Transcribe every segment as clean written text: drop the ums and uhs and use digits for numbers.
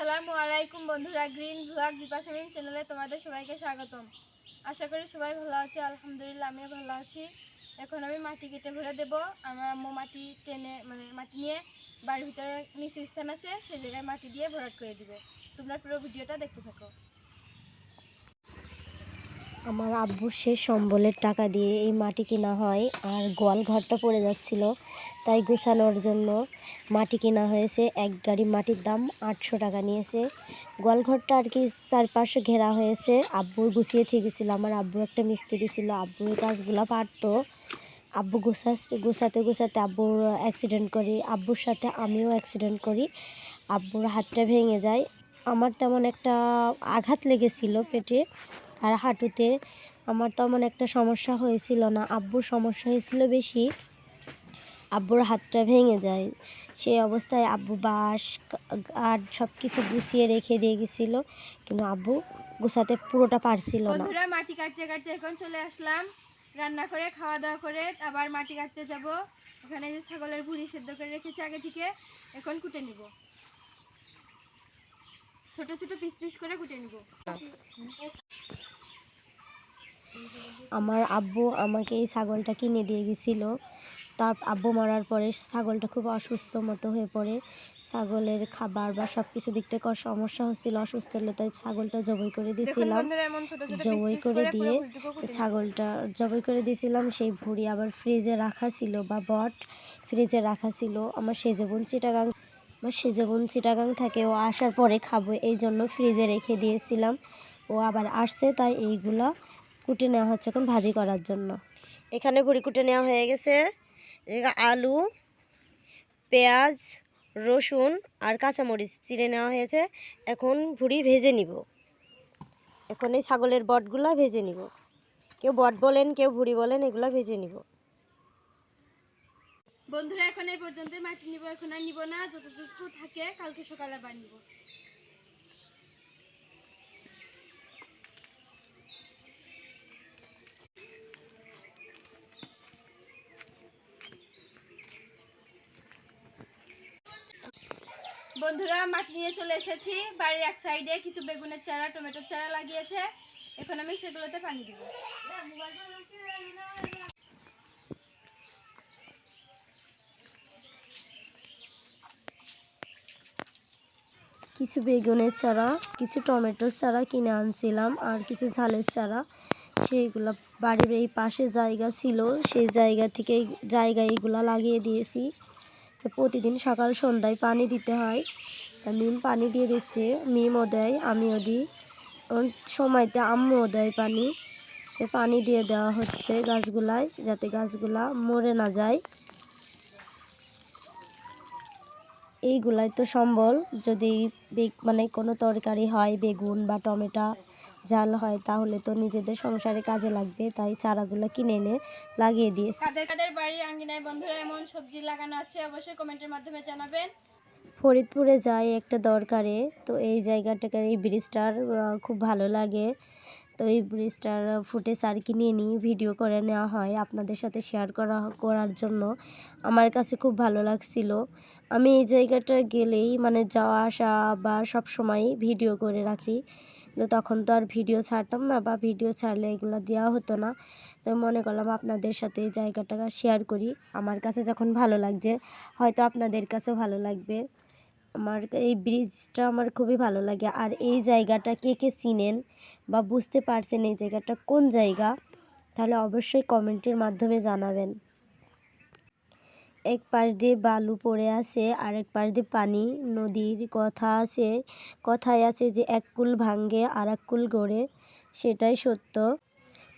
আসসালামু আলাইকুম বন্ধুরা, গ্রিন ব্লগ বিপাশা মিম চ্যানেলে তোমাদের সবাইকে স্বাগতম। আশা করি সবাই ভালো আছে। আলহামদুলিল্লাহ আমিও ভালো আছি। এখন আমি মাটি কেটে ভরে দেব। আমার আম্মু মাটি টেনে মাটি নিয়ে বাড়ির ভিতরে নিচে স্থান আছে, সেই জায়গায় মাটি দিয়ে ভরাট করে দিব। তোমরা পুরো ভিডিওটা দেখতে থাকো। আমার আব্বুর শেষ সম্বলের টাকা দিয়ে এই মাটি কেনা হয়, আর গোয়াল ঘরটা পড়ে যাচ্ছিল, তাই গুছানোর জন্য মাটি কেনা হয়েছে। এক গাড়ি মাটির দাম 800 টাকা নিয়েছে। গোয়াল ঘরটা আর কি চারপাশে ঘেরা হয়েছে। আব্বু গুছিয়ে থেকেছিল। আমার আব্বু একটা মিস্ত্রি ছিল, আব্বু এই কাজগুলো পারতো। আব্বু গুছাতে গুছাতে আব্বুর অ্যাক্সিডেন্ট করি। আব্বুর সাথে আমিও অ্যাক্সিডেন্ট করি। আব্বুর হাতটা ভেঙে যায়। আমার তেমন একটা আঘাত লেগেছিল পেটে আর হাঁটুতে। আমার তেমন একটা সমস্যা হয়েছিল না, আব্বুর সমস্যা হয়েছিল বেশি। আব্বুর হাতটা ভেঙে যায়। সেই অবস্থায় আব্বু বাঁশ আর সব কিছু গুছিয়ে রেখে দিয়ে গেছিলো, কিন্তু আব্বু গুছাতে পুরোটা পারছিল না। বন্ধুরা, মাটি কাটতে কাটতে এখন চলে আসলাম। রান্না করে খাওয়া দাওয়া করে আবার মাটি কাটতে যাব। ওখানে যে ছাগলের ভুঁড়ি সেদ্ধ করে রেখেছি আগে থেকে, এখন কুটে নিব। ছোট ছোট পিস পিস করে কুটে নিব। আমার আব্বু আমাকে এই ছাগলটা কিনে দিয়ে গেছিলো। তার আব্বু মরার পরে ছাগলটা খুব অসুস্থ মতো হয়ে পড়ে। ছাগলের খাবার বা সব কিছু দিক থেকে সমস্যা হচ্ছিল, অসুস্থ হলে, তাই ছাগলটা জবাই করে দিয়েছিলাম। জবাই করে দিয়েছিলাম। সেই ভুঁড়ি আবার ফ্রিজে রাখা ছিল, বা বট ফ্রিজে রাখা ছিল। আমার সেজে বোন চিটাগাং থাকে, ও আসার পরে খাবো এই জন্য ফ্রিজে রেখে দিয়েছিলাম। ও আবার আসছে, তাই এইগুলা কুটে নেওয়া হচ্ছে এখন ভাজি করার জন্য। এখানে ভুঁড়ি কুটে নেওয়া হয়ে গেছে। আলু, পেঁয়াজ, রসুন আর কাঁচামরিচ চিড়ে নেওয়া হয়েছে। এখন ভুঁড়ি ভেজে নিব। এখন এই ছাগলের বটগুলা ভেজে নিব। কেউ বট বলেন, কেউ ভুঁড়ি বলেন, এগুলা ভেজে নিব। বন্ধুরা, এখন এই পর্যন্ত মাটি নিব। এখন আর নিব না, যতটুকু থাকে কালকে সকালে আবার নিব। বন্ধুরা, মাটি নিয়ে চলে এসেছি। বাড়ির এক সাইডে কিছু বেগুনের চারা, টমেটোর চারা লাগিয়েছে। এখন আমি সেগুলোতে পানি দিব। কিছু বেগুনের চারা, কিছু টমেটোর চারা কিনে আনছিলাম, আর কিছু ঝালের চারা। সেইগুলো বাড়ির এই পাশে জায়গা ছিল, সেই জায়গায় এগুলো লাগিয়ে দিয়েছি। প্রতিদিন সকাল সন্ধ্যায় পানি দিতে হয়। মিম পানি দিয়ে দিচ্ছে, মিমও দেয়, আমিও দিই। সময়তে আম্মুও দেয় পানি। পানি দিয়ে দেওয়া হচ্ছে গাছগুলায়, যাতে গাছগুলা মরে না যায়। এইগুলাই তো সম্বল। যদি কোনো তরকারি হয়, বেগুন বা টমেটো ঝাল হয়, তাহলে তো নিজেদের সংসারে কাজে লাগবে, তাই চারাগুলো কিনে এনে লাগিয়ে দিয়েছি। কাদের কাদের বাড়ির আঙ্গিনায় বন্ধুরা এমন সবজি লাগানো আছে, অবশ্যই কমেন্টের মাধ্যমে জানাবেন। ফরিদপুরে যাই একটা দরকারে, তো এই জায়গাটাকে, এই ব্রিজটার খুব ভালো লাগে। তো এই ব্রিজটার ফুটেজ আর কি নিয়ে নিই, ভিডিও করে নেওয়া হয় আপনাদের সাথে শেয়ার করার জন্য। আমার কাছে খুব ভালো লাগছিল। আমি এই জায়গাটা গেলেই যাওয়া আসা বা সব সময় ভিডিও করে রাখি। তো তখন তো আর ভিডিও ছাড়তাম না, বা ভিডিও ছাড়লে এগুলো দেওয়া হতো না। তো মনে করলাম আপনাদের সাথে এই জায়গাটা শেয়ার করি। আমার কাছে যখন ভালো লাগছে, হয়তো আপনাদের কাছেও ভালো লাগবে। আমার এই ব্রিজটা আমার খুবই ভালো লাগে। আর এই জায়গাটা কে কে চিনেন বা বুঝতে পারছেন এই জায়গাটা কোন জায়গা, তাহলে অবশ্যই কমেন্টের মাধ্যমে জানাবেন। এক পাশ দিয়ে বালু পড়ে আছে, আর এক পাশ দিয়ে পানি। নদীর কথায় আছে যে এক কূল ভাঙ্গে আর এক কূল গড়ে, সেটাই সত্য।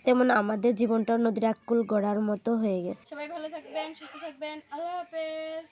তেমন আমাদের জীবনটাও নদীর এক কূল গড়ার মতো হয়ে গেছে। সবাই ভালো থাকবেন, সুস্থ থাকবেন। আল্লাহ হাফেজ।